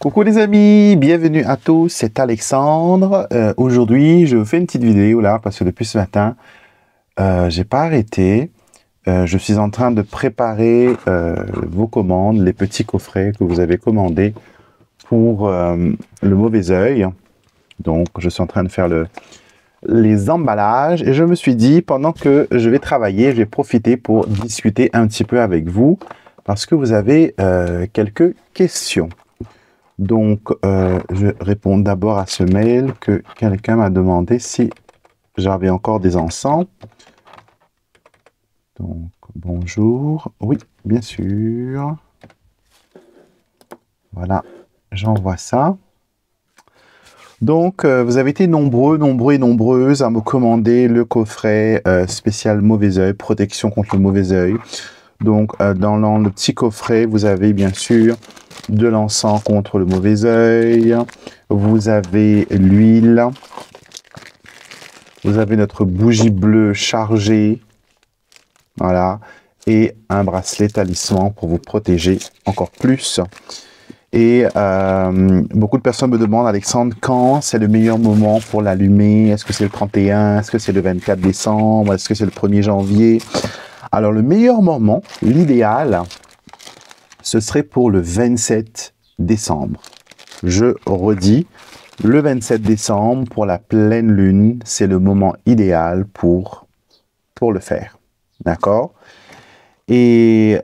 Coucou les amis, bienvenue à tous, c'est Alexandre. Aujourd'hui, je vous fais une petite vidéo là parce que depuis ce matin, j'ai pas arrêté. Je suis en train de préparer vos commandes, les petits coffrets que vous avez commandés pour le mauvais œil. Donc, je suis en train de faire les emballages et je me suis dit, pendant que je vais travailler, je vais profiter pour discuter un petit peu avec vous parce que vous avez quelques questions. Donc, je réponds d'abord à ce mail que quelqu'un m'a demandé si j'avais encore des encens. Donc, bonjour. Oui, bien sûr. Voilà, j'envoie ça. Donc, vous avez été nombreux et nombreuses à me commander le coffret spécial mauvais œil, protection contre le mauvais œil. Donc, dans le petit coffret, vous avez bien sûr de l'encens contre le mauvais œil. Vous avez l'huile. Vous avez notre bougie bleue chargée. Voilà. Et un bracelet talisman pour vous protéger encore plus. Et beaucoup de personnes me demandent, Alexandre, quand c'est le meilleur moment pour l'allumer? Est-ce que c'est le 31? Est-ce que c'est le 24 décembre? Est-ce que c'est le 1er janvier? Alors, le meilleur moment, l'idéal, ce serait pour le 27 décembre. Je redis, le 27 décembre, pour la pleine lune, c'est le moment idéal pour le faire. D'accord? Et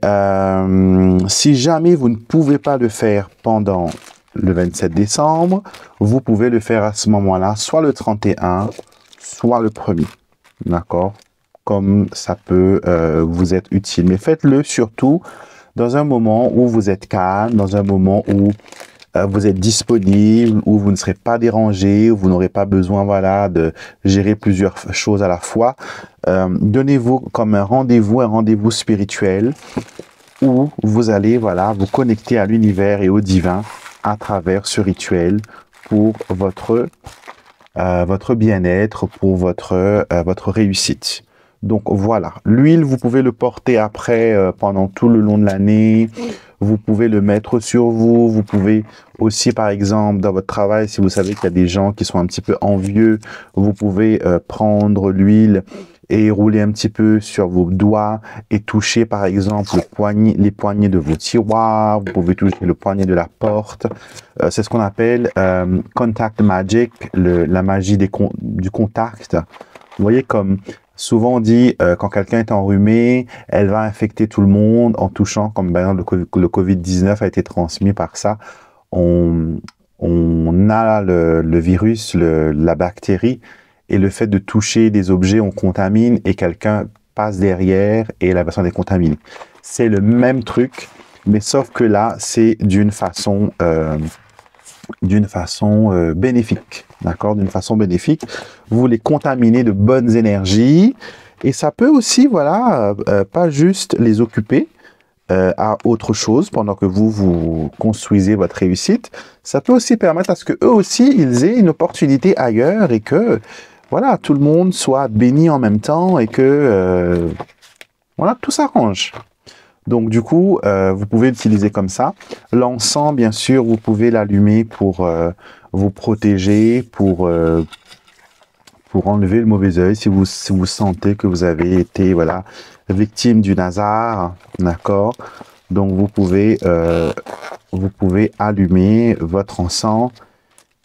si jamais vous ne pouvez pas le faire pendant le 27 décembre, vous pouvez le faire à ce moment-là, soit le 31, soit le 1er. D'accord? Comme ça peut vous être utile. Mais faites-le surtout dans un moment où vous êtes calme, dans un moment où vous êtes disponible, où vous ne serez pas dérangé, où vous n'aurez pas besoin, voilà, de gérer plusieurs choses à la fois. Donnez-vous comme un rendez-vous spirituel où vous allez, voilà, vous connecter à l'univers et au divin à travers ce rituel pour votre bien-être, pour votre réussite. Donc voilà, l'huile, vous pouvez le porter après pendant tout le long de l'année. Vous pouvez le mettre sur vous. Vous pouvez aussi, par exemple, dans votre travail, si vous savez qu'il y a des gens qui sont un petit peu envieux, vous pouvez prendre l'huile et rouler un petit peu sur vos doigts et toucher, par exemple, les poignées de vos tiroirs. Vous pouvez toucher le poignet de la porte. C'est ce qu'on appelle contact magic, la magie du contact. Vous voyez, comme souvent on dit, quand quelqu'un est enrhumé, elle va infecter tout le monde en touchant, comme par exemple le Covid-19 a été transmis par ça. On a le virus, la bactérie, et le fait de toucher des objets, on contamine et quelqu'un passe derrière et la personne est contaminée. C'est le même truc, mais sauf que là, c'est d'une façon bénéfique, d'accord? D'une façon bénéfique, vous les contaminez de bonnes énergies et ça peut aussi, voilà, pas juste les occuper à autre chose pendant que vous construisez votre réussite, ça peut aussi permettre à ce que eux aussi, ils aient une opportunité ailleurs et que, voilà, tout le monde soit béni en même temps et que, voilà, tout s'arrange. Donc, du coup, vous pouvez l'utiliser comme ça. L'encens, bien sûr, vous pouvez l'allumer pour vous protéger, pour enlever le mauvais œil. Si vous sentez que vous avez été, voilà, victime du hasard, d'accord? Donc, vous pouvez allumer votre encens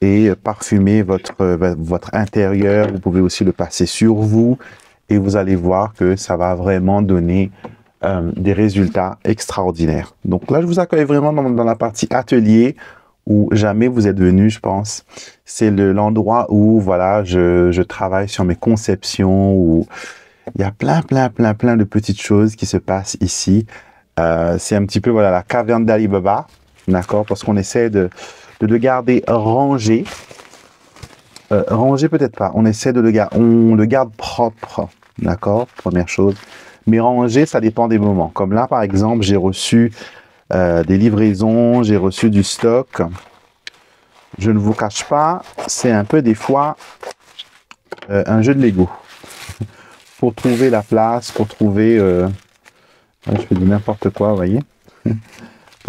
et parfumer votre intérieur. Vous pouvez aussi le passer sur vous et vous allez voir que ça va vraiment donner des résultats extraordinaires. Donc là, je vous accueille vraiment dans la partie atelier où jamais vous êtes venu, je pense. C'est l'endroit où, voilà, je travaille sur mes conceptions, où il y a plein de petites choses qui se passent ici. C'est un petit peu, voilà, la caverne d'Ali Baba, d'accord? Parce qu'on essaie de le garder rangé. Rangé peut-être pas, on essaie de on le garde propre, d'accord? Première chose. Mais ranger, ça dépend des moments. Comme là, par exemple, j'ai reçu des livraisons, j'ai reçu du stock. Je ne vous cache pas, c'est un peu des fois un jeu de Lego. Pour trouver la place, pour trouver... je fais du n'importe quoi, vous voyez.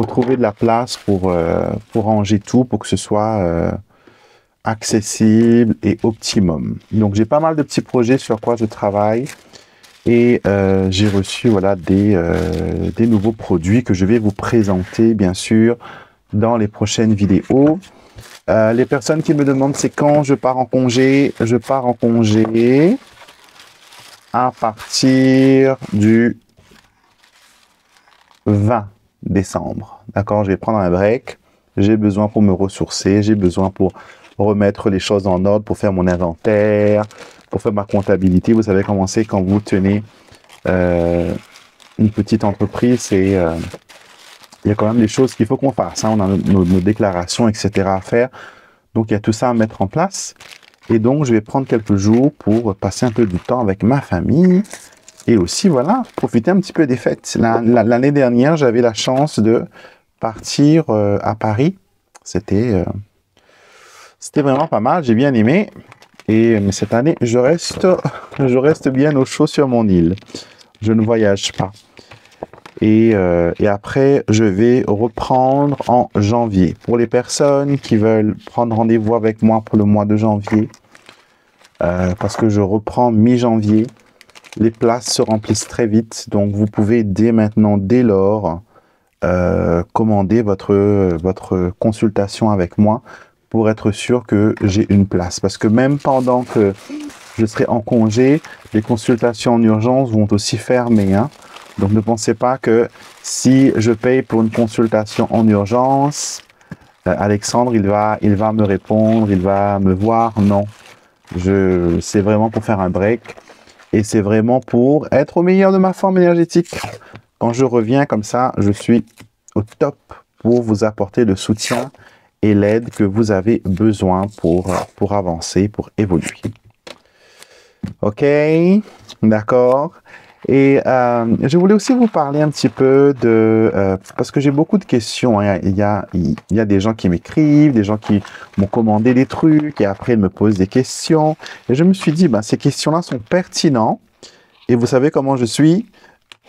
faut trouver de la place pour ranger tout, pour que ce soit accessible et optimum. Donc, j'ai pas mal de petits projets sur quoi je travaille. Et j'ai reçu voilà, des nouveaux produits que je vais vous présenter, bien sûr, dans les prochaines vidéos. Les personnes qui me demandent c'est quand je pars en congé. Je pars en congé à partir du 20 décembre. D'accord? Je vais prendre un break. J'ai besoin pour me ressourcer. J'ai besoin pour remettre les choses en ordre, pour faire mon inventaire, pour faire ma comptabilité. Vous savez comment c'est quand vous tenez une petite entreprise, et il y a quand même des choses qu'il faut qu'on fasse. Hein. On a nos déclarations, etc. à faire. Donc, il y a tout ça à mettre en place. Et donc, je vais prendre quelques jours pour passer un peu du temps avec ma famille. Et aussi, voilà, profiter un petit peu des fêtes. L'année dernière, j'avais la chance de partir à Paris. C'était vraiment pas mal. J'ai bien aimé. Mais cette année, je reste bien au chaud sur mon île. Je ne voyage pas. Et après, je vais reprendre en janvier. Pour les personnes qui veulent prendre rendez-vous avec moi pour le mois de janvier, parce que je reprends mi-janvier, les places se remplissent très vite. Donc, vous pouvez dès maintenant, dès lors, commander votre consultation avec moi pour être sûr que j'ai une place. Parce que même pendant que je serai en congé, les consultations en urgence vont aussi fermer. Hein. Donc, ne pensez pas que si je paye pour une consultation en urgence, Alexandre, il va me répondre, il va me voir. Non, c'est vraiment pour faire un break. Et c'est vraiment pour être au meilleur de ma forme énergétique. Quand je reviens comme ça, je suis au top pour vous apporter le soutien et l'aide que vous avez besoin pour avancer, pour évoluer. Ok, d'accord. Et je voulais aussi vous parler un petit peu parce que j'ai beaucoup de questions. Hein. Il y a des gens qui m'écrivent, des gens qui m'ont commandé des trucs et après ils me posent des questions. Et je me suis dit, ces questions-là sont pertinentes. Et vous savez comment je suis?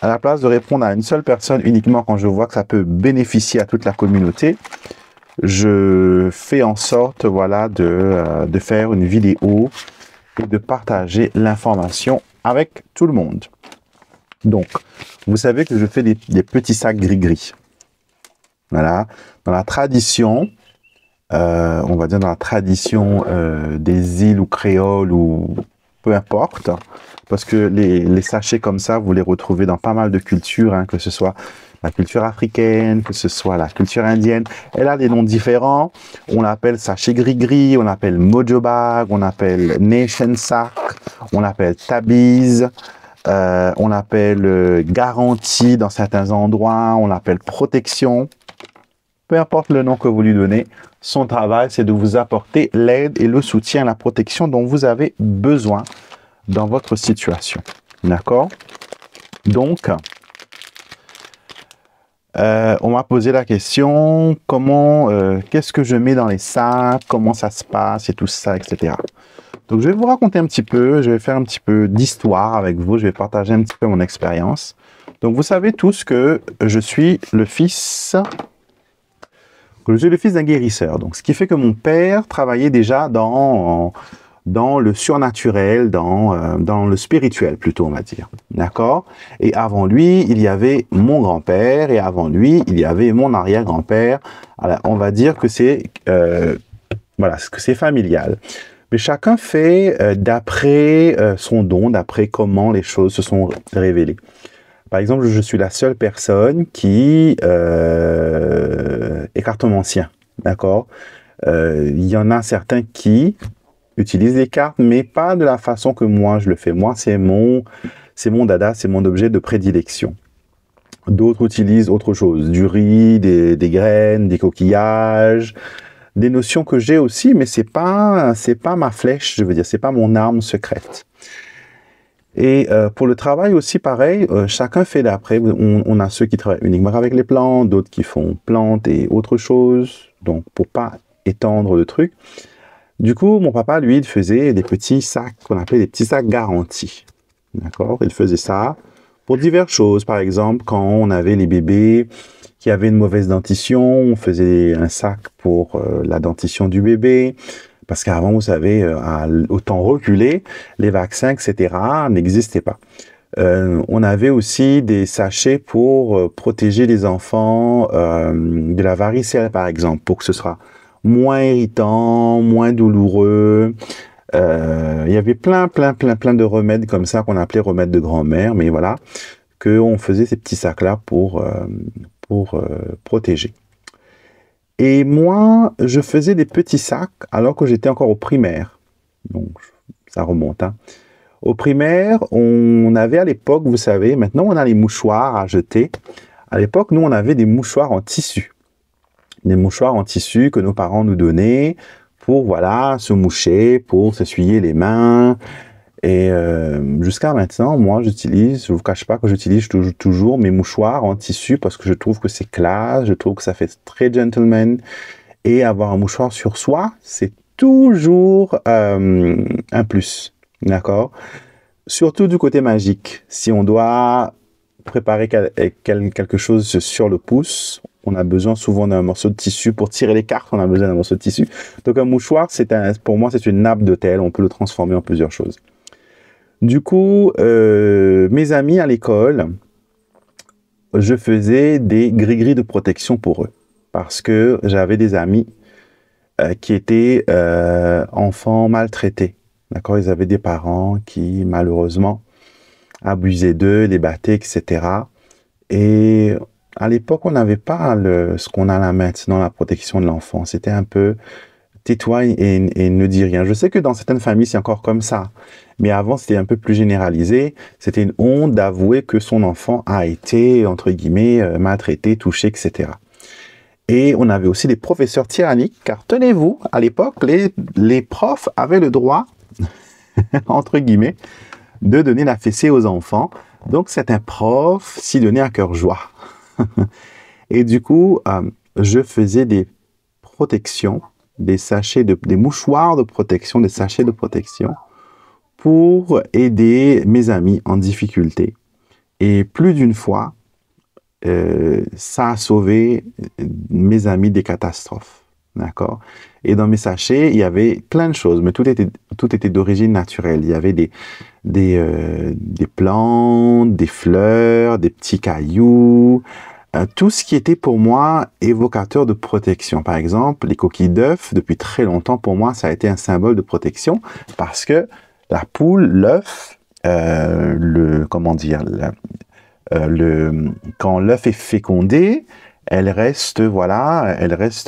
À la place de répondre à une seule personne uniquement quand je vois que ça peut bénéficier à toute la communauté, je fais en sorte voilà, de faire une vidéo et de partager l'information avec tout le monde. Donc, vous savez que je fais des petits sacs gris-gris. Voilà. Dans la tradition, on va dire dans la tradition des îles ou créoles ou peu importe, parce que les sachets comme ça, vous les retrouvez dans pas mal de cultures, hein, que ce soit la culture africaine, que ce soit la culture indienne. Elle a des noms différents. On l'appelle sachet gris-gris, on l'appelle mojo bag, on l'appelle nation sack, on l'appelle tabiz. On l'appelle garantie dans certains endroits, on l'appelle protection. Peu importe le nom que vous lui donnez, son travail, c'est de vous apporter l'aide et le soutien, la protection dont vous avez besoin dans votre situation. D'accord? Donc, on m'a posé la question, qu'est-ce que je mets dans les sacs, comment ça se passe et tout ça, etc. Donc, je vais vous raconter un petit peu, je vais faire un petit peu d'histoire avec vous, je vais partager un petit peu mon expérience. Donc, vous savez tous que je suis le fils d'un guérisseur. Donc, ce qui fait que mon père travaillait déjà dans le surnaturel, dans le spirituel plutôt, on va dire. D'accord? Et avant lui, il y avait mon grand-père, et avant lui, il y avait mon arrière-grand-père. Alors, on va dire que c'est familial. Mais chacun fait d'après son don, d'après comment les choses se sont révélées. Par exemple, je suis la seule personne qui est cartomancien, d'accord? Il y en a certains qui utilisent des cartes, mais pas de la façon que moi je le fais. Moi, c'est mon dada, c'est mon objet de prédilection. D'autres utilisent autre chose, du riz, des graines, des coquillages, des notions que j'ai aussi, mais c'est pas ma flèche, je veux dire, c'est pas mon arme secrète. Et pour le travail aussi, pareil, chacun fait d'après. On a ceux qui travaillent uniquement avec les plantes, d'autres qui font plantes et autre chose, donc pour pas étendre le truc. Du coup, mon papa, lui, il faisait des petits sacs qu'on appelait des petits sacs garantis. D'accord? Il faisait ça pour diverses choses. Par exemple, quand on avait les bébés qui avait une mauvaise dentition, on faisait un sac pour la dentition du bébé. Parce qu'avant, vous savez, au temps reculé, les vaccins, etc., n'existaient pas. On avait aussi des sachets pour protéger les enfants de la varicelle, par exemple, pour que ce soit moins irritant, moins douloureux. Il y avait plein de remèdes comme ça qu'on appelait remèdes de grand-mère, mais voilà, qu'on faisait ces petits sacs-là pour protéger. Et moi, je faisais des petits sacs alors que j'étais encore au primaire. Donc, ça remonte, hein. Au primaire, on avait à l'époque, vous savez, maintenant on a les mouchoirs à jeter. À l'époque, nous, on avait des mouchoirs en tissu. Des mouchoirs en tissu que nos parents nous donnaient pour, voilà, se moucher, pour s'essuyer les mains. Et jusqu'à maintenant, moi, j'utilise, je ne vous cache pas que j'utilise toujours mes mouchoirs en tissu parce que je trouve que c'est classe, je trouve que ça fait très gentleman. Et avoir un mouchoir sur soi, c'est toujours un plus, d'accord? Surtout du côté magique. Si on doit préparer quelque chose sur le pouce, on a besoin souvent d'un morceau de tissu. Pour tirer les cartes, on a besoin d'un morceau de tissu. Donc un mouchoir, pour moi, c'est une nappe d'autel. On peut le transformer en plusieurs choses. Du coup, mes amis à l'école, je faisais des gris-gris de protection pour eux. Parce que j'avais des amis qui étaient enfants maltraités. D'accord, ils avaient des parents qui, malheureusement, abusaient d'eux, les battaient, etc. Et à l'époque, on n'avait pas ce qu'on a là maintenant, la protection de l'enfant. C'était un peu tais-toi et ne dis rien. Je sais que dans certaines familles, c'est encore comme ça. Mais avant, c'était un peu plus généralisé. C'était une honte d'avouer que son enfant a été, entre guillemets, maltraité, touché, etc. Et on avait aussi des professeurs tyranniques, car tenez-vous, à l'époque, les profs avaient le droit, entre guillemets, de donner la fessée aux enfants. Donc, certains profs s'y donnaient à cœur joie. Et du coup, je faisais des protections, des mouchoirs de protection, des sachets de protection pour aider mes amis en difficulté. Et plus d'une fois, ça a sauvé mes amis des catastrophes. D'accord? Et dans mes sachets, il y avait plein de choses, mais tout était d'origine naturelle. Il y avait des plantes, des fleurs, des petits cailloux, tout ce qui était pour moi évocateur de protection. Par exemple, les coquilles d'œufs, depuis très longtemps, pour moi, ça a été un symbole de protection parce que la poule, l'œuf, quand l'œuf est fécondé, elle reste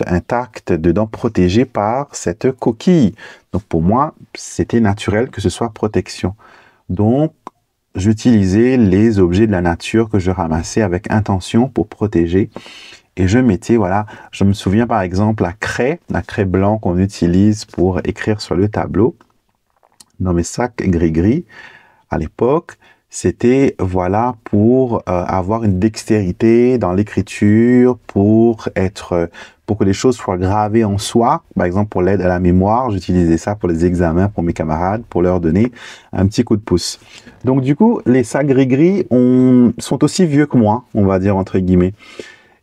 intacte dedans, protégée par cette coquille. Donc pour moi, c'était naturel que ce soit protection. Donc, j'utilisais les objets de la nature que je ramassais avec intention pour protéger. Et je mettais, voilà, je me souviens par exemple la craie blanc qu'on utilise pour écrire sur le tableau. Dans mes sacs gris-gris, à l'époque, c'était, voilà, pour avoir une dextérité dans l'écriture, pour que les choses soient gravées en soi. Par exemple, pour l'aide à la mémoire, j'utilisais ça pour les examens, pour mes camarades, pour leur donner un petit coup de pouce. Donc, du coup, les sacs gris-gris sont aussi vieux que moi, on va dire, entre guillemets.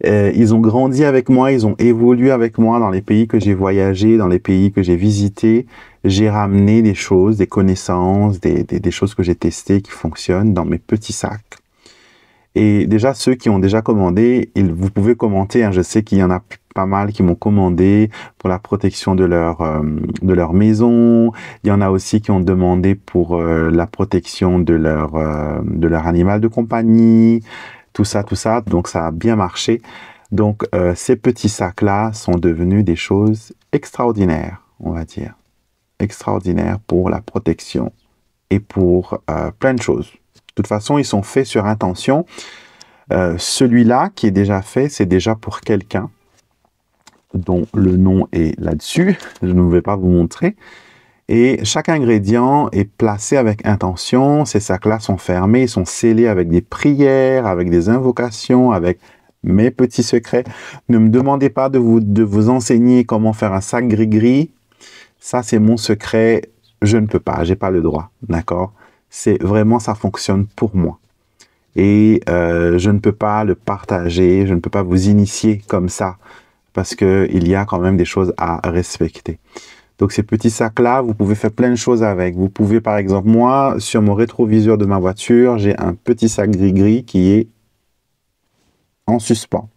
Ils ont grandi avec moi, ils ont évolué avec moi dans les pays que j'ai voyagé, dans les pays que j'ai visités. J'ai ramené des choses, des connaissances, des choses que j'ai testées qui fonctionnent dans mes petits sacs. Et déjà, ceux qui ont déjà commandé, vous pouvez commenter, hein, je sais qu'il y en a pas mal qui m'ont commandé pour la protection de leur maison. Il y en a aussi qui ont demandé pour la protection de leur animal de compagnie. Tout ça. Donc, ça a bien marché. Donc, ces petits sacs-là sont devenus des choses extraordinaires, on va dire. Extraordinaires pour la protection et pour plein de choses. De toute façon, ils sont faits sur intention. Celui-là qui est déjà fait, c'est déjà pour quelqu'un dont le nom est là-dessus. Je ne vais pas vous montrer. Et chaque ingrédient est placé avec intention. Ces sacs-là sont fermés, ils sont scellés avec des prières, avec des invocations, avec mes petits secrets. Ne me demandez pas de vous enseigner comment faire un sac gris-gris. Ça, c'est mon secret. Je ne peux pas, j'ai pas le droit, d'accord? C'est vraiment, ça fonctionne pour moi. et je ne peux pas le partager, je ne peux pas vous initier comme ça parce qu'il y a quand même des choses à respecter. Donc ces petits sacs-là, vous pouvez faire plein de choses avec. Vous pouvez par exemple, moi, sur mon rétroviseur de ma voiture, j'ai un petit sac gris-gris qui est en suspens,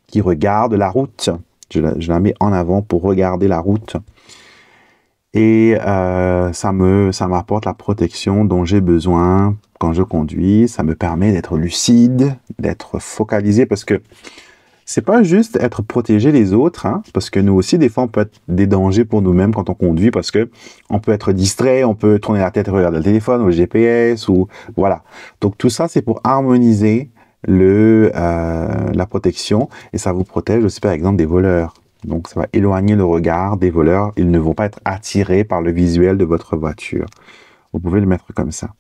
qui regarde la route. Je la mets en avant pour regarder la route. Et ça m'apporte la protection dont j'ai besoin quand je conduis. Ça me permet d'être lucide, d'être focalisé, parce que c'est pas juste être protégé des autres, hein, parce que nous aussi, des fois, on peut être des dangers pour nous-mêmes quand on conduit, parce que on peut être distrait, on peut tourner la tête et regarder le téléphone ou le GPS, ou voilà. Donc tout ça, c'est pour harmoniser la protection, et ça vous protège aussi, par exemple, des voleurs. Donc, ça va éloigner le regard des voleurs. Ils ne vont pas être attirés par le visuel de votre voiture. Vous pouvez le mettre comme ça.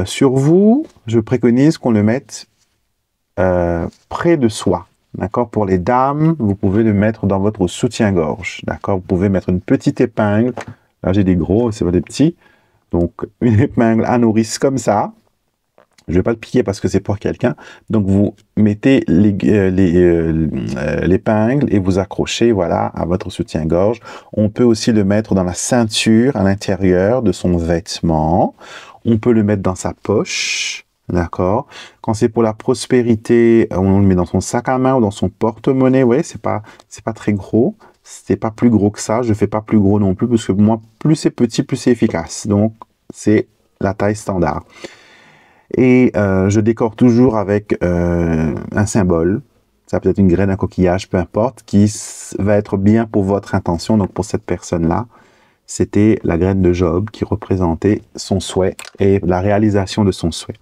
Sur vous, je préconise qu'on le mette près de soi. D'accord? Pour les dames, vous pouvez le mettre dans votre soutien-gorge. D'accord? Vous pouvez mettre une petite épingle. Là, j'ai des gros, c'est pas des petits. Donc, une épingle à nourrice comme ça. Je ne vais pas le piquer parce que c'est pour quelqu'un. Donc, vous mettez l'épingle et vous accrochez, voilà, à votre soutien-gorge. On peut aussi le mettre dans la ceinture à l'intérieur de son vêtement. On peut le mettre dans sa poche, d'accord? Quand c'est pour la prospérité, on le met dans son sac à main ou dans son porte-monnaie. Vous voyez, c'est pas très gros. C'est pas plus gros que ça. Je fais pas plus gros non plus parce que moi, plus c'est petit, plus c'est efficace. Donc, c'est la taille standard. Et je décore toujours avec un symbole, ça peut être une graine, un coquillage, peu importe, qui va être bien pour votre intention. Donc pour cette personne-là, c'était la graine de Job qui représentait son souhait et la réalisation de son souhait.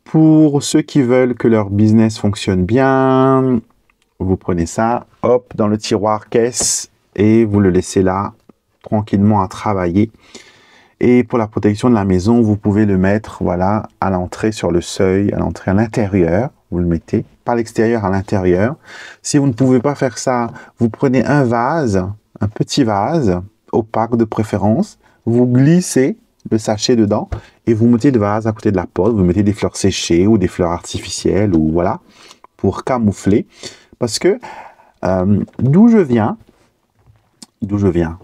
Pour ceux qui veulent que leur business fonctionne bien, vous prenez ça, hop, dans le tiroir caisse et vous le laissez là, tranquillement à travailler. Et pour la protection de la maison, vous pouvez le mettre, voilà, à l'entrée sur le seuil, à l'entrée à l'intérieur. Vous le mettez, pas à l'extérieur, à l'intérieur. Si vous ne pouvez pas faire ça, vous prenez un vase, un petit vase, opaque de préférence. Vous glissez le sachet dedans et vous mettez le vase à côté de la porte. Vous mettez des fleurs séchées ou des fleurs artificielles ou voilà, pour camoufler. Parce que d'où je viens, d'où je viens,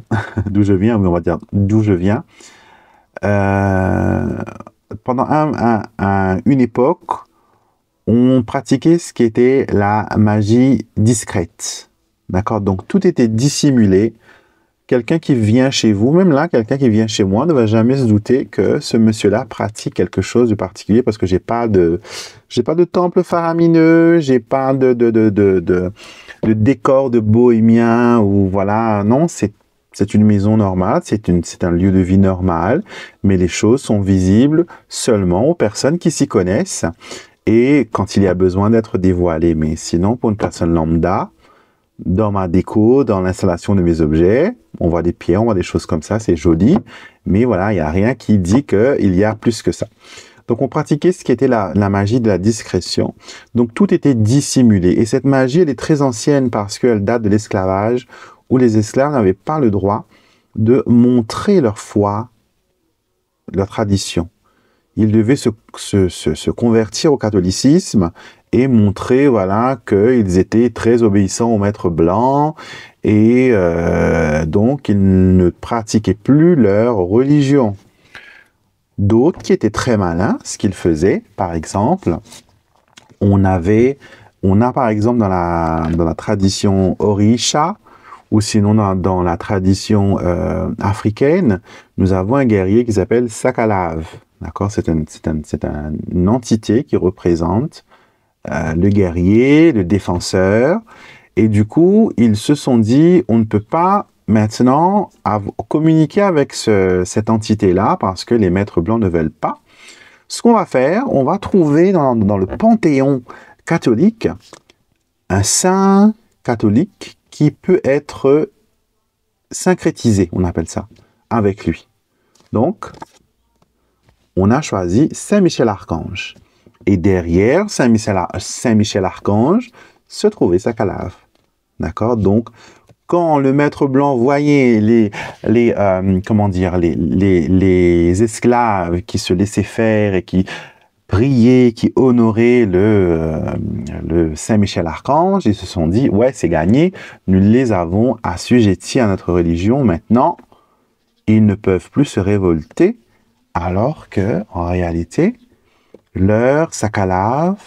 mais on va dire d'où je viens, pendant une époque, on pratiquait ce qui était la magie discrète. D'accord? Donc, tout était dissimulé. Quelqu'un qui vient chez vous, même là, quelqu'un qui vient chez moi ne va jamais se douter que ce monsieur-là pratique quelque chose de particulier parce que j'ai pas de temple faramineux, j'ai pas de décor de bohémien ou voilà. Non, c'est une maison normale, c'est un lieu de vie normal, mais les choses sont visibles seulement aux personnes qui s'y connaissent et quand il y a besoin d'être dévoilées. Mais sinon, pour une personne lambda, dans ma déco, dans l'installation de mes objets, on voit des pierres, on voit des choses comme ça, c'est joli, mais voilà, il n'y a rien qui dit qu'il y a plus que ça. Donc, on pratiquait ce qui était la magie de la discrétion. Donc, tout était dissimulé. Et cette magie, elle est très ancienne parce qu'elle date de l'esclavage, où les esclaves n'avaient pas le droit de montrer leur foi, leur tradition. Ils devaient se convertir au catholicisme et montrer voilà, qu'ils étaient très obéissants au maître blanc et donc ils ne pratiquaient plus leur religion. D'autres qui étaient très malins, ce qu'ils faisaient, par exemple, on a par exemple dans la tradition Orisha, ou sinon dans la tradition africaine, nous avons un guerrier qui s'appelle Sakalav. D'accord? C'est une entité qui représente le guerrier, le défenseur. Et du coup, ils se sont dit, on ne peut pas maintenant communiquer avec cette entité-là parce que les maîtres blancs ne veulent pas. Ce qu'on va faire, on va trouver dans le panthéon catholique un saint catholique qui peut être syncrétisé, on appelle ça, avec lui. Donc, on a choisi Saint Michel Archange. Et derrière Saint Michel Archange se trouvait Sakalav. D'accord? Donc, quand le maître blanc voyait les esclaves qui se laissaient faire et qui priaient, qui honoraient le Saint-Michel-Archange, ils se sont dit, ouais, c'est gagné, nous les avons assujettis à notre religion, maintenant, ils ne peuvent plus se révolter, alors que, en réalité, leur sac à lave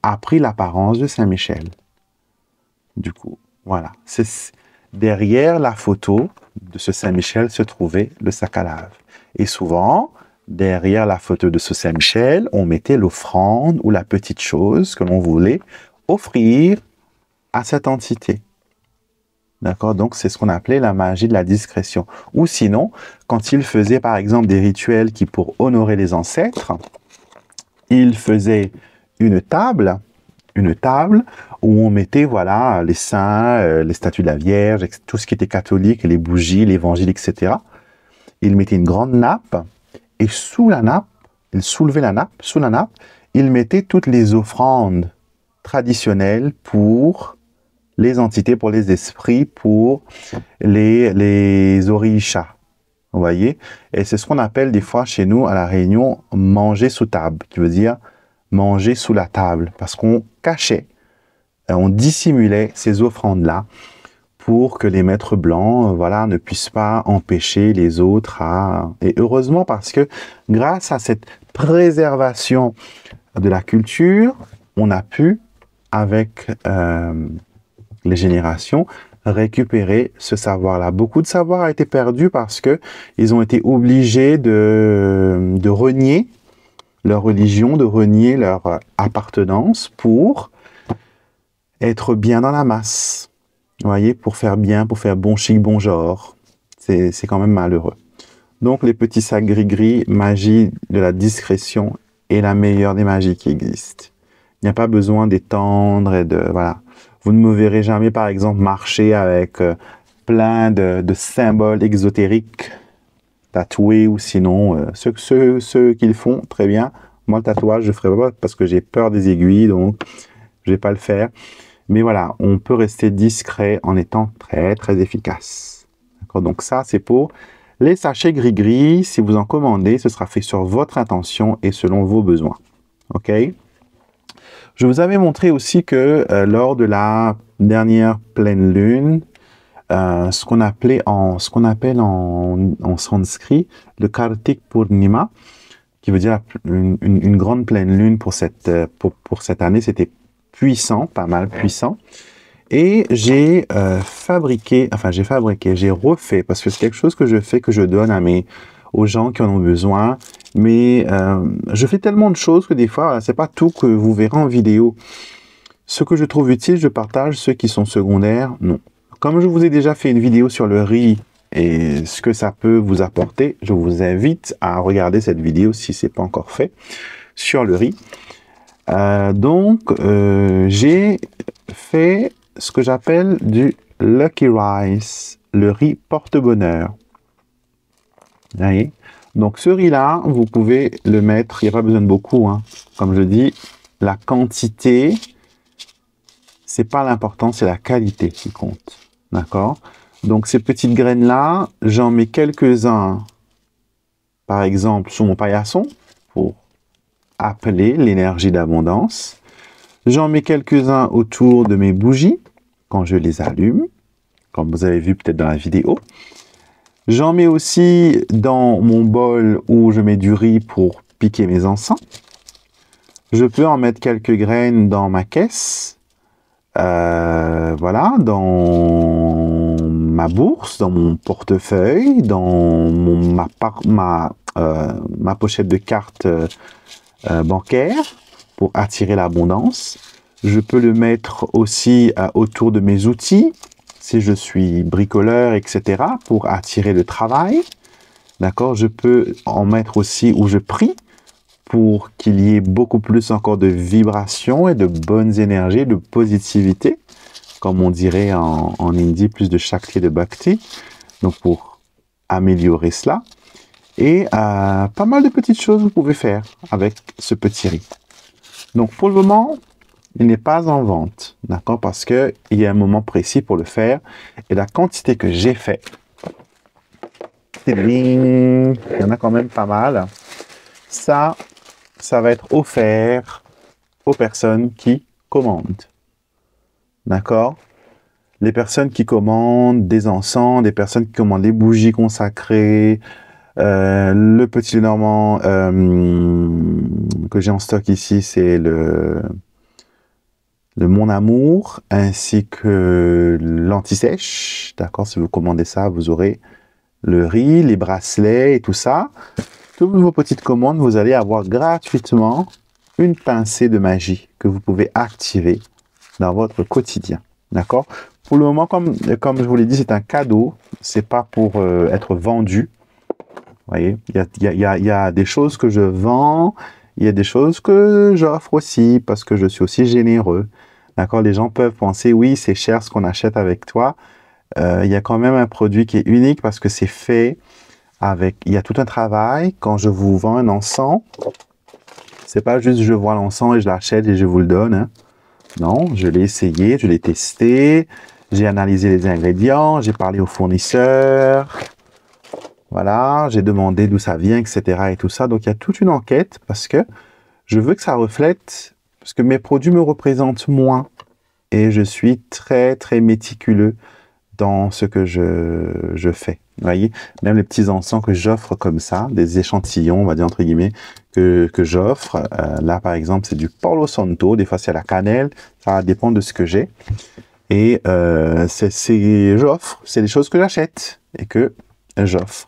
a pris l'apparence de Saint-Michel. Du coup, voilà. Derrière la photo de ce Saint-Michel se trouvait le sac à lave. Et souvent, derrière la photo de ce Saint-Michel, on mettait l'offrande ou la petite chose que l'on voulait offrir à cette entité. D'accord? Donc, c'est ce qu'on appelait la magie de la discrétion. Ou sinon, quand ils faisaient, par exemple, des rituels qui, pour honorer les ancêtres, ils faisaient une table où on mettait, voilà, les saints, les statues de la Vierge, tout ce qui était catholique, les bougies, l'évangile, etc. Ils mettaient une grande nappe, et sous la nappe, ils soulevaient la nappe, sous la nappe, ils mettaient toutes les offrandes traditionnelles pour les entités, pour les esprits, pour les orishas. Vous voyez? Et c'est ce qu'on appelle des fois chez nous, à La Réunion, manger sous table, qui veut dire manger sous la table, parce qu'on cachait, on dissimulait ces offrandes-là pour que les maîtres blancs, voilà, ne puissent pas empêcher les autres à... Et heureusement, parce que grâce à cette préservation de la culture, on a pu, avec les générations, récupérer ce savoir-là. Beaucoup de savoir a été perdu parce que ils ont été obligés de renier leur religion, de renier leur appartenance pour être bien dans la masse. Vous voyez, pour faire bien, pour faire bon chic, bon genre. C'est quand même malheureux. Donc, les petits sacs gris-gris, magie de la discrétion est la meilleure des magies qui existent. Il n'y a pas besoin d'étendre et de... Voilà. Vous ne me verrez jamais, par exemple, marcher avec plein de symboles exotériques tatoués ou sinon, ceux qu'ils font, très bien. Moi, le tatouage, je ne ferai pas parce que j'ai peur des aiguilles, donc je ne vais pas le faire. Mais voilà, on peut rester discret en étant très, très efficace. Donc ça, c'est pour les sachets gris-gris. Si vous en commandez, ce sera fait sur votre intention et selon vos besoins. OK? Je vous avais montré aussi que lors de la dernière pleine lune, ce qu'on appelle en sanskrit le Kartik Purnima, qui veut dire une grande pleine lune pour cette année, c'était puissant, pas mal puissant. Et j'ai j'ai refait, parce que c'est quelque chose que je fais, que je donne aux gens qui en ont besoin. Mais je fais tellement de choses que des fois, c'est pas tout que vous verrez en vidéo. Ce que je trouve utile, je partage. Ceux qui sont secondaires, non. Comme je vous ai déjà fait une vidéo sur le riz et ce que ça peut vous apporter, je vous invite à regarder cette vidéo si ce n'est pas encore fait sur le riz. J'ai fait ce que j'appelle du Lucky Rice, le riz porte-bonheur. Vous voyez? Donc ce riz-là, vous pouvez le mettre, il n'y a pas besoin de beaucoup, hein. Comme je dis, la quantité, c'est pas l'important, c'est la qualité qui compte. D'accord? Donc ces petites graines-là, j'en mets quelques-uns, par exemple, sur mon paillasson, pour appeler l'énergie d'abondance. J'en mets quelques-uns autour de mes bougies, quand je les allume, comme vous avez vu peut-être dans la vidéo. J'en mets aussi dans mon bol où je mets du riz pour piquer mes encens. Je peux en mettre quelques graines dans ma caisse, voilà, dans ma bourse, dans mon portefeuille, dans ma pochette de cartes bancaire pour attirer l'abondance. Je peux le mettre aussi autour de mes outils, si je suis bricoleur, etc., pour attirer le travail. D'accord? Je peux en mettre aussi où je prie, pour qu'il y ait beaucoup plus encore de vibrations et de bonnes énergies, de positivité, comme on dirait en hindi, plus de shakti et de bhakti, donc pour améliorer cela. Et pas mal de petites choses vous pouvez faire avec ce petit riz. Donc pour le moment, il n'est pas en vente, d'accord, parce qu'il y a un moment précis pour le faire. Et la quantité que j'ai fait, il y en a quand même pas mal. Ça, ça va être offert aux personnes qui commandent. D'accord? Les personnes qui commandent des encens, des personnes qui commandent des bougies consacrées, le petit Lenormand que j'ai en stock ici, c'est le Mon Amour, ainsi que l'anti-sèche. D'accord? Si vous commandez ça, vous aurez le riz, les bracelets et tout ça. Toutes vos petites commandes, vous allez avoir gratuitement une pincée de magie que vous pouvez activer dans votre quotidien. D'accord? Pour le moment, comme je vous l'ai dit, c'est un cadeau. C'est pas pour être vendu. Vous voyez, il y a des choses que je vends, il y a des choses que j'offre aussi parce que je suis aussi généreux. D'accord? Les gens peuvent penser, oui, c'est cher ce qu'on achète avec toi. Il y a quand même un produit qui est unique parce que c'est fait avec... Il y a tout un travail. Quand je vous vends un encens, c'est pas juste je vois l'encens et je l'achète et je vous le donne. Hein. Non, je l'ai essayé, je l'ai testé, j'ai analysé les ingrédients, j'ai parlé au fournisseur, voilà, j'ai demandé d'où ça vient, etc. et tout ça. Donc, il y a toute une enquête parce que je veux que ça reflète, parce que mes produits me représentent moins et je suis très, très méticuleux dans ce que je fais. Vous voyez, même les petits encens que j'offre comme ça, des échantillons, on va dire entre guillemets, que j'offre. Là, par exemple, c'est du Palo Santo. Des fois, c'est la cannelle. Ça dépend de ce que j'ai. Et j'offre. C'est des choses que j'achète et que j'offre.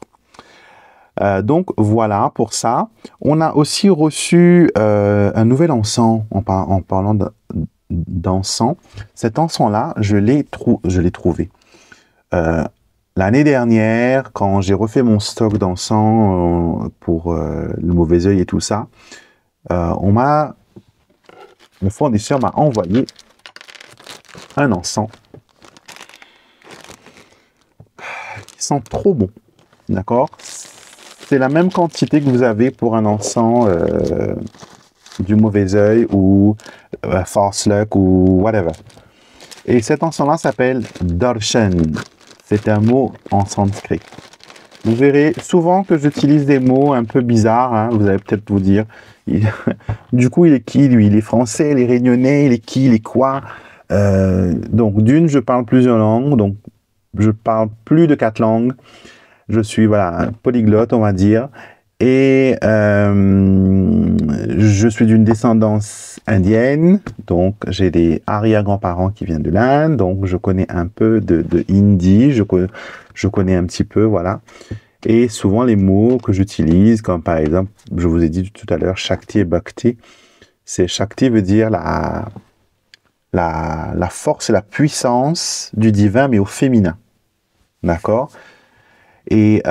Donc, voilà pour ça. On a aussi reçu un nouvel encens en parlant d'encens. Cet encens-là, je l'ai trouvé. L'année dernière, quand j'ai refait mon stock d'encens pour le mauvais œil et tout ça, le fournisseur m'a envoyé un encens qui sent trop bon. D'accord? C'est la même quantité que vous avez pour un encens du mauvais œil ou False Luck ou whatever. Et cet encens-là s'appelle Darshan. C'est un mot en sanskrit. Vous verrez souvent que j'utilise des mots un peu bizarres. Hein, vous allez peut-être vous dire, du coup, il est qui lui? Il est français, il est réunionnais, il est qui? Il est quoi? Donc, d'une, je parle plusieurs langues. Donc, je parle plus de 4 langues. Je suis, voilà, polyglotte, on va dire. Et je suis d'une descendance indienne, donc j'ai des arrière-grands-parents qui viennent de l'Inde, donc je connais un peu de hindi, je connais un petit peu, voilà. Et souvent les mots que j'utilise, comme par exemple, je vous ai dit tout à l'heure, Shakti et Bhakti, Shakti veut dire la force et la puissance du divin, mais au féminin, d'accord? Et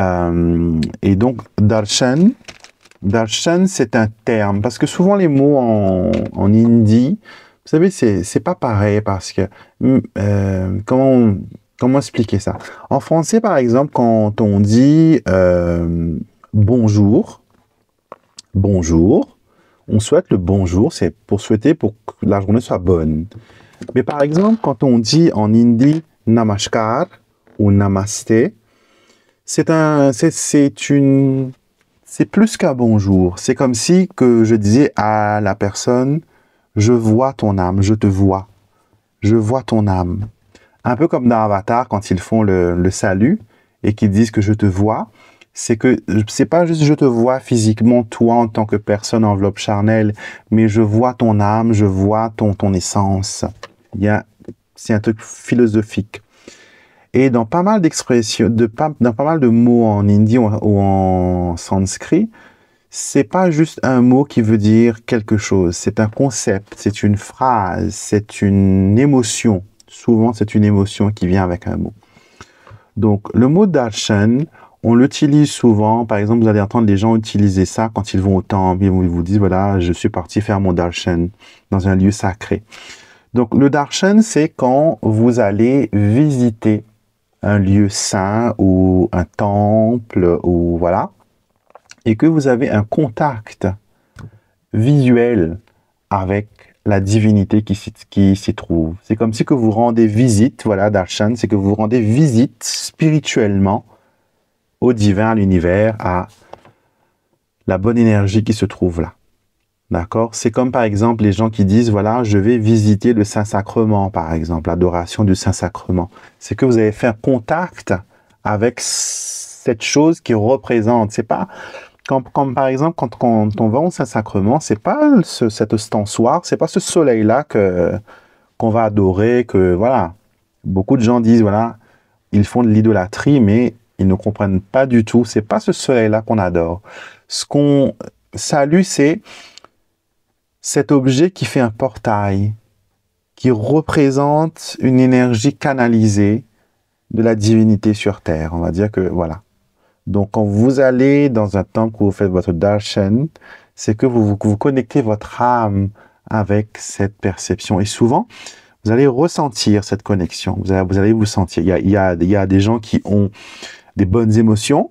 donc, Darshan, c'est un terme, parce que souvent les mots en hindi, vous savez, c'est pas pareil, parce que, comment expliquer ça? En français, par exemple, quand on dit bonjour, on souhaite le bonjour, c'est pour souhaiter pour que la journée soit bonne. Mais par exemple, quand on dit en hindi namaskar ou namaste, c'est plus qu'un bonjour. C'est comme si que je disais à la personne, je vois ton âme, je te vois. Je vois ton âme. Un peu comme dans Avatar, quand ils font le salut et qu'ils disent que je te vois, c'est pas juste je te vois physiquement, toi en tant que personne enveloppe charnelle, mais je vois ton âme, je vois ton essence. C'est un truc philosophique. Et dans pas mal d'expressions, dans pas mal de mots en hindi ou en sanskrit, c'est pas juste un mot qui veut dire quelque chose. C'est un concept, c'est une phrase, c'est une émotion. Souvent, c'est une émotion qui vient avec un mot. Donc, le mot darshan, on l'utilise souvent. Par exemple, vous allez entendre les gens utiliser ça quand ils vont au temple. Ils vous disent, voilà, je suis parti faire mon darshan dans un lieu sacré. Donc, le darshan, c'est quand vous allez visiter un lieu saint ou un temple ou voilà, et que vous avez un contact visuel avec la divinité qui s'y trouve. C'est comme si que vous rendez visite, voilà, darshan, c'est que vous rendez visite spirituellement au divin, à l'univers, à la bonne énergie qui se trouve là. D'accord? C'est comme par exemple les gens qui disent, voilà, je vais visiter le Saint-Sacrement, par exemple, l'adoration du Saint-Sacrement. C'est que vous avez fait un contact avec cette chose qui représente. C'est pas comme par exemple quand on va au Saint-Sacrement, c'est pas cet ostensoir, c'est pas ce soleil-là qu'on va adorer, que voilà. Beaucoup de gens disent, voilà, ils font de l'idolâtrie, mais ils ne comprennent pas du tout. C'est pas ce soleil-là qu'on adore. Ce qu'on salue, c'est cet objet qui fait un portail, qui représente une énergie canalisée de la divinité sur Terre. On va dire que, voilà. Donc, quand vous allez dans un temple, que vous faites votre darshan, c'est que vous connectez votre âme avec cette perception. Et souvent, vous allez ressentir cette connexion. Vous allez vous sentir. Il y a des gens qui ont des bonnes émotions,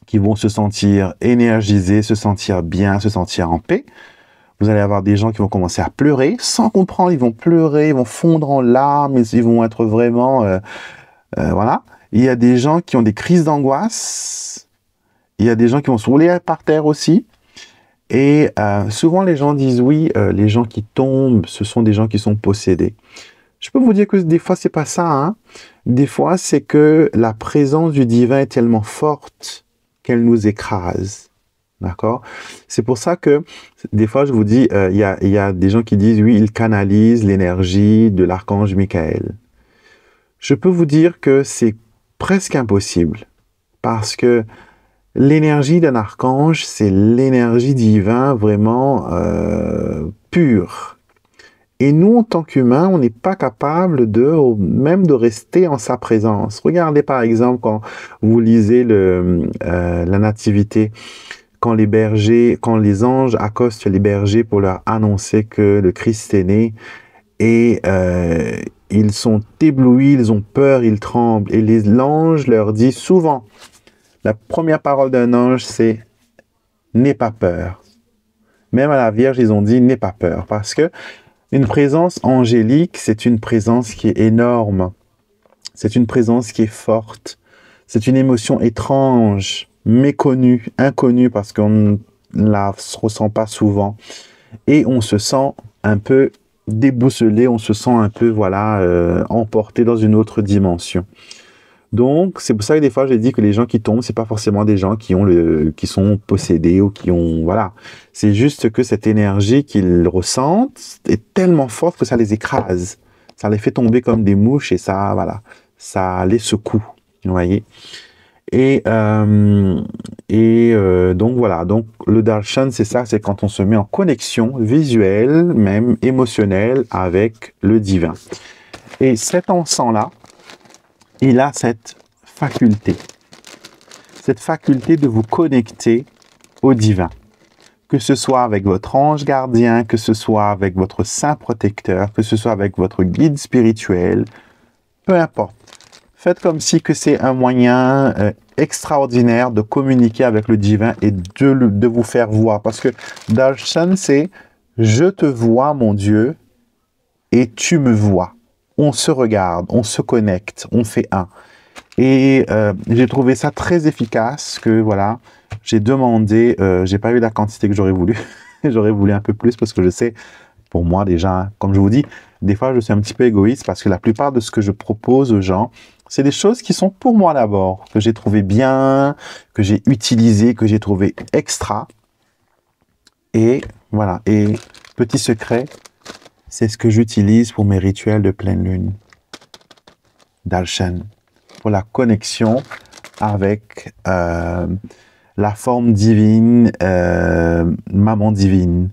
qui vont se sentir énergisés, se sentir bien, se sentir en paix. Vous allez avoir des gens qui vont commencer à pleurer sans comprendre. Ils vont pleurer, ils vont fondre en larmes, ils vont être vraiment... voilà. Il y a des gens qui ont des crises d'angoisse. Il y a des gens qui vont se rouler par terre aussi. Et souvent, les gens disent, oui, les gens qui tombent, ce sont des gens qui sont possédés. Je peux vous dire que des fois, c'est pas ça. Hein. Des fois, c'est que la présence du divin est tellement forte qu'elle nous écrase. D'accord? C'est pour ça que, des fois, je vous dis, il y a des gens qui disent, oui, ils canalisent l'énergie de l'archange Michael. Je peux vous dire que c'est presque impossible. Parce que l'énergie d'un archange, c'est l'énergie divine vraiment pure. Et nous, en tant qu'humains, on n'est pas capable même de rester en sa présence. Regardez par exemple quand vous lisez la Nativité, quand les anges accostent les bergers pour leur annoncer que le Christ est né, et ils sont éblouis, ils ont peur, ils tremblent. Et l'ange leur dit souvent, la première parole d'un ange, c'est « n'aie pas peur ». Même à la Vierge, ils ont dit « n'aie pas peur ». Parce que une présence angélique, c'est une présence qui est énorme. C'est une présence qui est forte. C'est une émotion étrange, méconnue, inconnue, parce qu'on ne la ressent pas souvent. Et on se sent un peu déboussolé, on se sent un peu, voilà, emporté dans une autre dimension. Donc, c'est pour ça que des fois, j'ai dit que les gens qui tombent, c'est pas forcément des gens qui sont possédés ou qui ont, voilà. C'est juste que cette énergie qu'ils ressentent est tellement forte que ça les écrase. Ça les fait tomber comme des mouches et ça, voilà, ça les secoue. Vous voyez? Et donc, voilà. Donc, le darshan, c'est ça, c'est quand on se met en connexion visuelle, même émotionnelle avec le divin. Et cet encens-là, il a cette faculté de vous connecter au divin. Que ce soit avec votre ange gardien, que ce soit avec votre saint protecteur, que ce soit avec votre guide spirituel, peu importe. Faites comme si que c'est un moyen extraordinaire de communiquer avec le divin et de vous faire voir. Parce que darshan, c'est « je te vois, mon Dieu, et tu me vois ». On se regarde, on se connecte, on fait un. Et j'ai trouvé ça très efficace que, voilà, j'ai demandé, j'ai pas eu la quantité que j'aurais voulu. J'aurais voulu un peu plus parce que je sais, pour moi déjà, comme je vous dis, des fois je suis un petit peu égoïste parce que la plupart de ce que je propose aux gens, c'est des choses qui sont pour moi d'abord, que j'ai trouvé bien, que j'ai utilisé, que j'ai trouvé extra. Et voilà, et petit secret, c'est ce que j'utilise pour mes rituels de pleine lune. Darshan. Pour la connexion avec la forme divine, maman divine.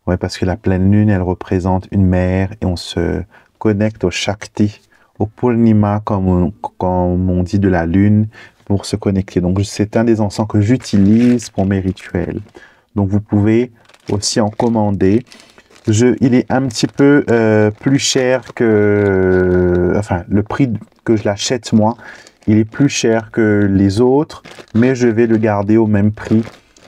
Ouais, parce que la pleine lune, elle représente une mère et on se connecte au Shakti, au Purnima, comme on dit de la lune, pour se connecter. Donc, c'est un des encens que j'utilise pour mes rituels. Donc, vous pouvez aussi en commander. Il est un petit peu plus cher que... Enfin, le prix que je l'achète moi, il est plus cher que les autres, mais je vais le garder au même prix.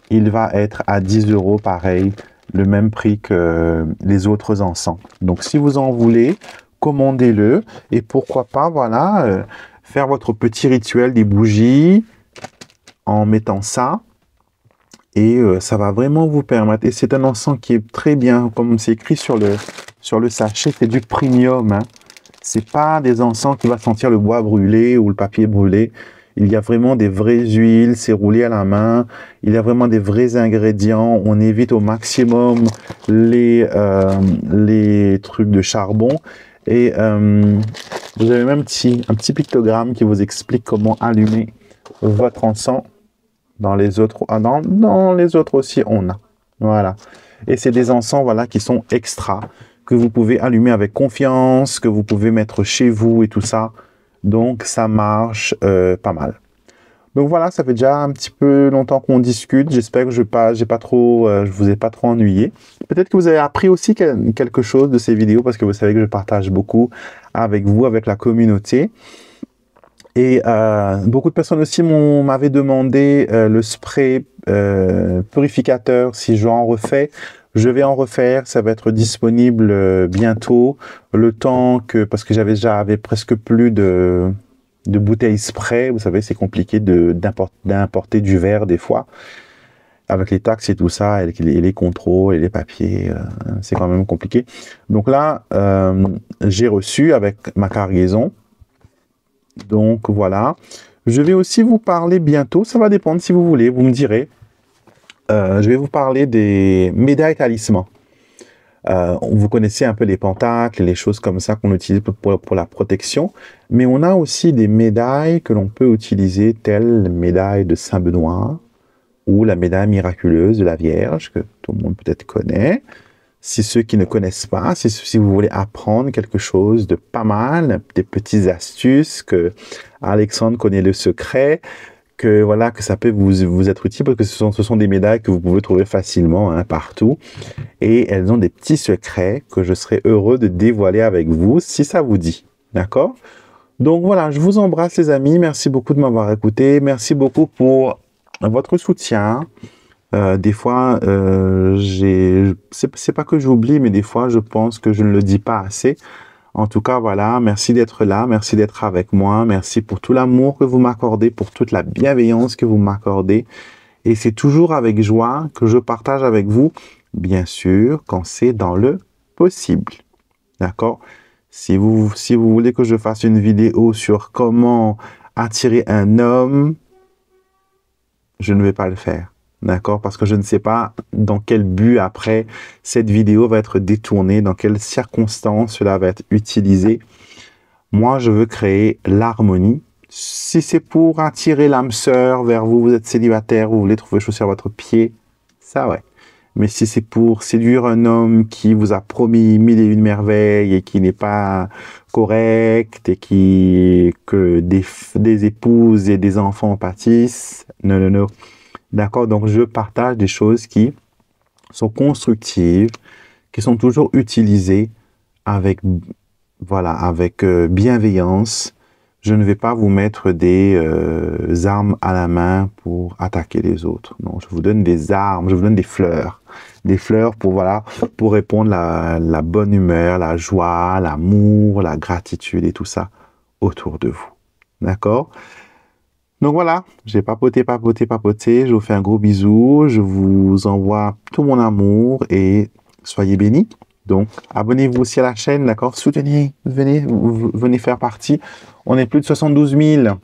Il va être à 10 € pareil, le même prix que les autres encens. Donc, si vous en voulez, commandez-le. Et pourquoi pas, voilà, faire votre petit rituel des bougies en mettant ça. Et ça va vraiment vous permettre, et c'est un encens qui est très bien, comme c'est écrit sur le sachet, c'est du premium, hein. C'est pas des encens qui va sentir le bois brûlé ou le papier brûlé. Il y a vraiment des vraies huiles, c'est roulé à la main. Il y a vraiment des vrais ingrédients. On évite au maximum les trucs de charbon. Et vous avez même un petit pictogramme qui vous explique comment allumer votre encens. Dans les autres, dans les autres aussi, on a. Voilà. Et c'est des encens, voilà, qui sont extra, que vous pouvez allumer avec confiance, que vous pouvez mettre chez vous et tout ça. Donc, ça marche pas mal. Donc voilà, ça fait déjà un petit peu longtemps qu'on discute. J'espère que je vous ai pas trop ennuyé. Peut-être que vous avez appris aussi quelque chose de ces vidéos, parce que vous savez que je partage beaucoup avec vous, avec la communauté. Et beaucoup de personnes aussi m'avaient demandé le spray purificateur, si je en refais. Je vais en refaire, ça va être disponible bientôt. Le temps que, parce que j'avais presque plus de bouteilles spray. Vous savez, c'est compliqué d'importer du verre des fois. Avec les taxes et tout ça, et les contrôles et les papiers, c'est quand même compliqué. Donc là, j'ai reçu avec ma cargaison. Donc voilà, je vais aussi vous parler bientôt, ça va dépendre si vous voulez, vous me direz. Je vais vous parler des médailles talismans. Vous connaissez un peu les pentacles, les choses comme ça qu'on utilise pour la protection. Mais on a aussi des médailles que l'on peut utiliser, telles la médaille de Saint-Benoît ou la médaille miraculeuse de la Vierge, que tout le monde peut-être connaît. Si ceux qui ne connaissent pas, si vous voulez apprendre quelque chose de pas mal, des petites astuces, que Alexandre connaît le secret, que voilà, que ça peut vous être utile, parce que ce sont des médailles que vous pouvez trouver facilement, hein, partout. Et elles ont des petits secrets que je serai heureux de dévoiler avec vous, si ça vous dit. D'accord? Donc voilà, je vous embrasse les amis. Merci beaucoup de m'avoir écouté. Merci beaucoup pour votre soutien. Des fois, c'est pas que j'oublie, mais des fois, je pense que je ne le dis pas assez. En tout cas, voilà, merci d'être là, merci d'être avec moi, merci pour tout l'amour que vous m'accordez, pour toute la bienveillance que vous m'accordez. Et c'est toujours avec joie que je partage avec vous, bien sûr, quand c'est dans le possible. D'accord? Si vous voulez que je fasse une vidéo sur comment attirer un homme, je ne vais pas le faire. D'accord? Parce que je ne sais pas dans quel but après cette vidéo va être détournée, dans quelles circonstances cela va être utilisé. Moi, je veux créer l'harmonie. Si c'est pour attirer l'âme sœur vers vous, vous êtes célibataire, vous voulez trouver chaussures à votre pied, ça ouais. Mais si c'est pour séduire un homme qui vous a promis 1001 merveilles et qui n'est pas correct et que des épouses et des enfants pâtissent, non, non, non. D'accord, donc je partage des choses qui sont constructives, qui sont toujours utilisées avec, voilà, avec bienveillance. Je ne vais pas vous mettre des armes à la main pour attaquer les autres. Non, je vous donne des armes, je vous donne des fleurs. Des fleurs pour, voilà, pour répondre à la bonne humeur, la joie, l'amour, la gratitude et tout ça autour de vous. D'accord? Donc voilà, j'ai papoté. Je vous fais un gros bisou. Je vous envoie tout mon amour et soyez bénis. Donc, abonnez-vous aussi à la chaîne, d'accord? Soutenez, venez faire partie. On est plus de 72 000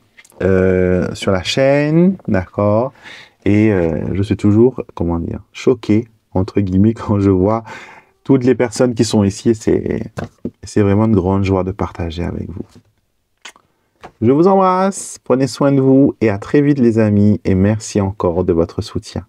sur la chaîne, d'accord? Et je suis toujours, comment dire, choqué, entre guillemets, quand je vois toutes les personnes qui sont ici. C'est vraiment une grande joie de partager avec vous. Je vous embrasse, prenez soin de vous et à très vite les amis et merci encore de votre soutien.